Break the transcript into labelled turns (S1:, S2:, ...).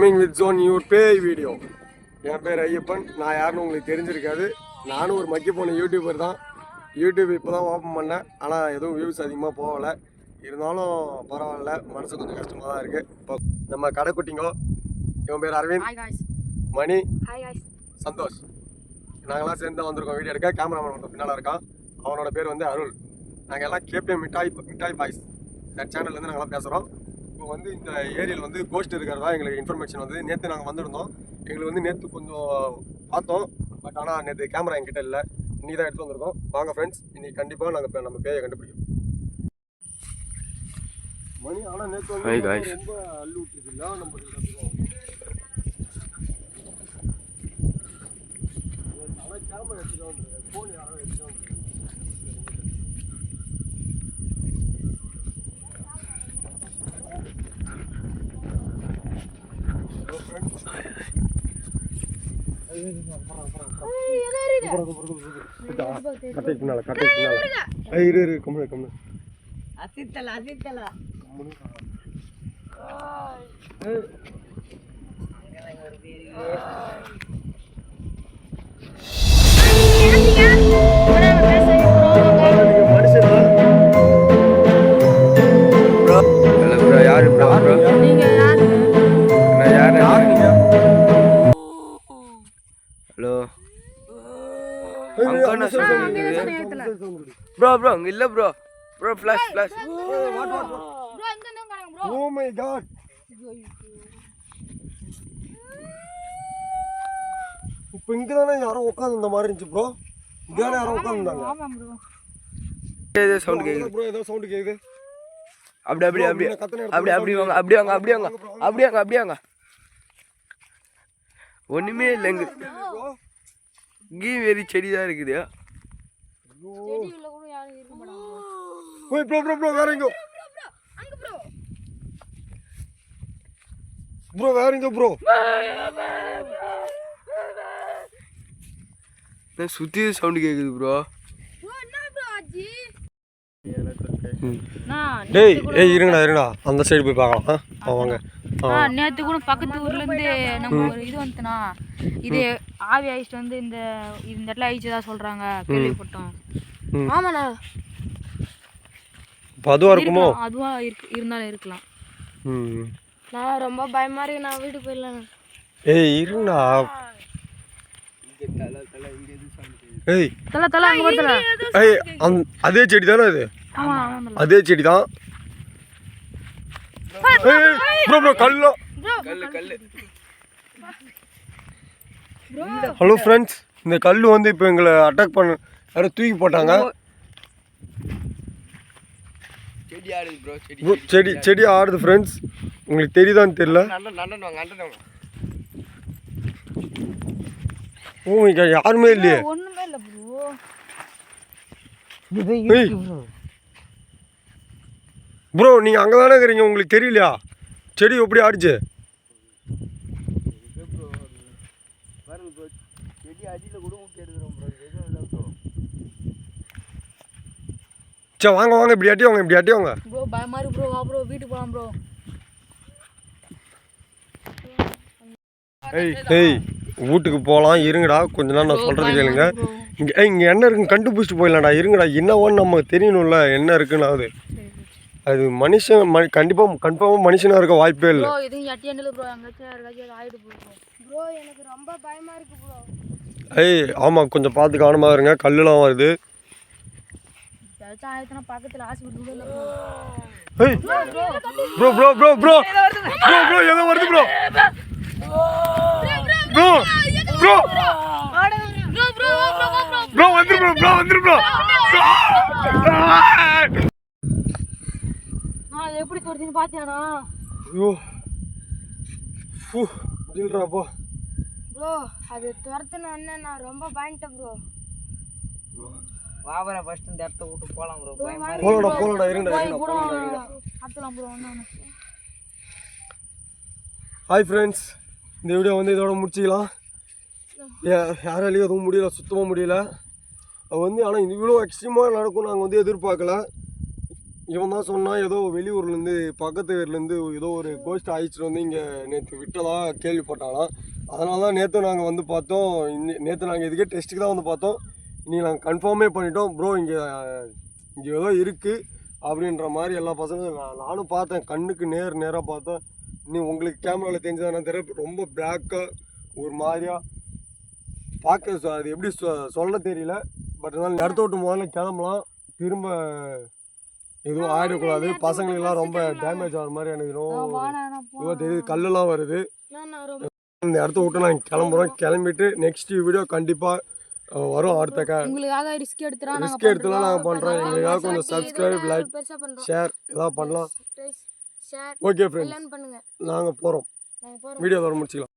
S1: Coming with zone your பேய் video. என் பேர் ஐயப்பன். நான் யாருன்னு உங்களுக்கு தெரிஞ்சிருக்காது. நானும் ஒரு மக்கி போன யூடியூபர் தான். யூடியூப் இப்போ தான் ஓப்பன் பண்ணேன். ஆனால் எதுவும் வியூஸ் அதிகமாக போகலை. இருந்தாலும் பரவாயில்ல, மனசு கொஞ்சம் கஷ்டமாக தான் இருக்குது. இப்போ நம்ம கடைக்குட்டிங்கோ, இவன் பேர் அரவிந்த், மணி, சந்தோஷ், நாங்கள்லாம் சேர்ந்து தான் வந்திருக்கோம் வீடியோ எடுக்க. கேமராமேன் வந்து பின்னால் இருக்கான். அவனோட பேர் வந்து அருள். நாங்கள் எல்லாம் கேபே மிட்டாய் பாய்ஸ் சேனல்லேருந்து நாங்கள்லாம் பேசுகிறோம். இப்போ வந்து இந்த ஏரியாவில் வந்து கோஸ்ட் இருக்கிறதா எங்களுக்கு இன்ஃபர்மேஷன் வந்து. நேற்று நாங்கள் வந்திருந்தோம். எங்களுக்கு வந்து நேற்று கொஞ்சம் பார்த்தோம். பட் ஆனால் நேற்று கேமரா என்கிட்ட இல்லை. நீ தான் எடுத்து வந்திருக்கோம். வாங்க ஃப்ரெண்ட்ஸ், இன்னைக்கு கண்டிப்பாக நாங்கள் நம்ம பேயை கண்டுபிடிக்கும். மணி ஆனால் நேற்று வந்து ரொம்ப அள்ளு விட்டுருக்குல்ல நம்ம கேமரா எடுத்துகிட்டு வந்துருக்கு. ஃபோன் யாரும் எடுத்துகிட்டு வந்துருக்கு.
S2: bro இல்ல bro flash
S1: oh my god இப்போ இங்கதானே யாரோ உட்கார்ந்த மாதிரி இருந்துச்சு bro. இங்கதானே யாரோ உட்கார்ந்தாங்க. ஆமா bro.
S2: ஏதோ சவுண்ட் கேக்குது bro.
S1: ஏதோ சவுண்ட் கேக்குது.
S2: அப்படி வாங்க. ஒண்ணுமே இல்லங்க. கீ வெரி செடி தான் இருக்குது.
S3: செடிக்குள்ள கூட யாரும் இருக்க மாட்டாங்க.
S1: ஓய் bro வேற எங்க?
S3: அங்க bro.
S1: bro வேற எங்க bro?
S2: நான் சுத்தி சவுண்ட் கேக்குது bro.
S3: bro என்ன bro ஆச்சி?
S1: டேய் இருங்கடா அந்த சைடு போய் பார்க்கலாம். வாங்க.
S3: நேத்து கூட பக்கத்து ஊர்ல இருந்து நம்ம ஒரு இது வந்துனா இது ஆவி ஆயிட்டு வந்து இந்த இடத்துல ஆயிச்சதா சொல்றாங்க, கேள்விப்பட்டோம். ஆமாண்ணா,
S1: அதுவா இருக்குமோ?
S3: அதுவா இருந்தாலும் இருக்கலாம். நான் ரொம்ப பயமா இருக்கு. நான் வீட்டுக்கு போயிடலாம்.
S1: ஏய் இருங்கடா. ஏய்
S3: தல அங்க வரல.
S1: ஏய் அதே செடி தானே இது?
S3: ஆமா
S1: அதே செடி தான். bro கல்லு. ஹலோ ஃப்ரெண்ட்ஸ், இந்த கல்லு வந்து இப்போ எங்களை அட்டாக் பண்ண யாரோ தூக்கி போட்டாங்க. செடி ஆடுது ஃப்ரெண்ட்ஸ். உங்களுக்கு தெரியுதான்னு தெரியல. ஓ இங்க யாருமே இல்லையே.
S3: ஒண்ணுமே இல்ல ப்ரோ.
S1: ப்ரோ நீங்கள் அங்கே தானே இருக்கிறீங்க, உங்களுக்கு தெரியலையா செடி எப்படி ஆடிச்சு? சரி வாங்க இப்படி ஆட்டி வாங்க.
S3: ப்ரோ பயமா இருக்கு ப்ரோ. வா ப்ரோ வீட்டுக்கு போலாம் ப்ரோ.
S1: ஏய் வீட்டுக்கு போகலாம் இருங்கடா, கொஞ்ச நேரம் நான் சொல்கிறது கேளுங்க. இங்கே என்ன இருக்குன்னு கண்டுபிடிச்சிட்டு போயிடலாம்டா. இருங்கடா, என்னவோன்னு நமக்கு தெரியணும்ல என்ன இருக்குன்னு. அது மனுஷன் கன்ஃபார்மாக மனுஷனாக இருக்க வாய்ப்பே இல்லை.
S3: எனக்கு ரொம்ப பயமா இருக்கு ப்ரோ.
S1: ஏய் ஆமாம், கொஞ்சம் பார்த்து கவனமாக இருங்க. கல்லுலாம் வருது.
S3: பக்கத்தில் ஹாஸ்பிட்டல்.
S1: ப்ரோ எங்க வருது ப்ரோ? வந்துரு ப்ரோ.
S3: எப்படி தோர்த்தின்னு பாத்தியானா?
S1: ஐயோ இல்லைப்பா
S3: ப்ரோ. அது துரத்துன நான் ரொம்ப பயந்துட்டேன் ப்ரோ.
S2: வாவர ஃபர்ஸ்ட் இந்த இடத்தை விட்டு போலாம் ப்ரோ.
S1: போலடா இருங்கடா.
S3: அத்தலாம் ப்ரோ.
S1: ஹாய் ஃப்ரெண்ட்ஸ், இந்த வீடியோ வந்து இதோட முடிச்சிக்கலாம். யாராலையும் எதுவும் முடியல, சுத்தமாக முடியல. அது வந்து ஆனால் இவ்வளோ எக்ஸ்ட்ரீமாக நடக்கும் நாங்கள் வந்து எதிர்பார்க்கல. இவன் தான் சொன்னான் ஏதோ வெளியூர்லேருந்து பக்கத்து ஊர்லேருந்து ஏதோ ஒரு கோஸ்ட் அழிச்சிட்டு வந்து இங்கே நேற்று விட்டதா கேள்விப்பட்டாலாம். அதனால தான் நேற்று நாங்கள் வந்து பார்த்தோம். நேற்று நாங்கள் இதுக்கே டெஸ்ட்டுக்கு தான் வந்து பார்த்தோம். இன்றைக்கி நாங்கள் கன்ஃபார்மே பண்ணிட்டோம். ப்ரோ இங்கே ஏதோ இருக்குது அப்படின்ற மாதிரி எல்லா பசங்களும் நானும் பார்த்தேன். கண்ணுக்கு நேராக பார்த்தேன். இன்னும் உங்களுக்கு கேமராவில் தெரிஞ்சதான் தெரியல, ரொம்ப பிளாக்காக ஒரு மாதிரியாக பார்க்க அது எப்படி சொல்ல தெரியல. பட் இருந்தாலும் இடத்த விட்டு முதல்ல கிளம்பலாம். திரும்ப எதுவும் ஆயிடக்கூடாது. பசங்களுக்கெல்லாம் ரொம்ப டேமேஜ் ஆகிற மாதிரி எனக்கு ரொம்ப தெரியுது. கல்லெல்லாம் வருது. இந்த இடத்த விட்டு நாங்கள் கிளம்புறோம். கிளம்பிட்டு நெக்ஸ்ட் வீடியோ கண்டிப்பாக வரும். அடுத்த
S3: உங்களுக்காக ரிஸ்க்
S1: எடுத்துலாம் நாங்கள் பண்ணுறோம். எங்களுக்காக கொஞ்சம் சப்ஸ்கிரைப், லைக், ஷேர் எதாவது பண்ணலாம். ஓகே ஃப்ரெண்ட்ஸ், நாங்கள் போகிறோம். வீடியோ வர முடிச்சுக்கலாம்.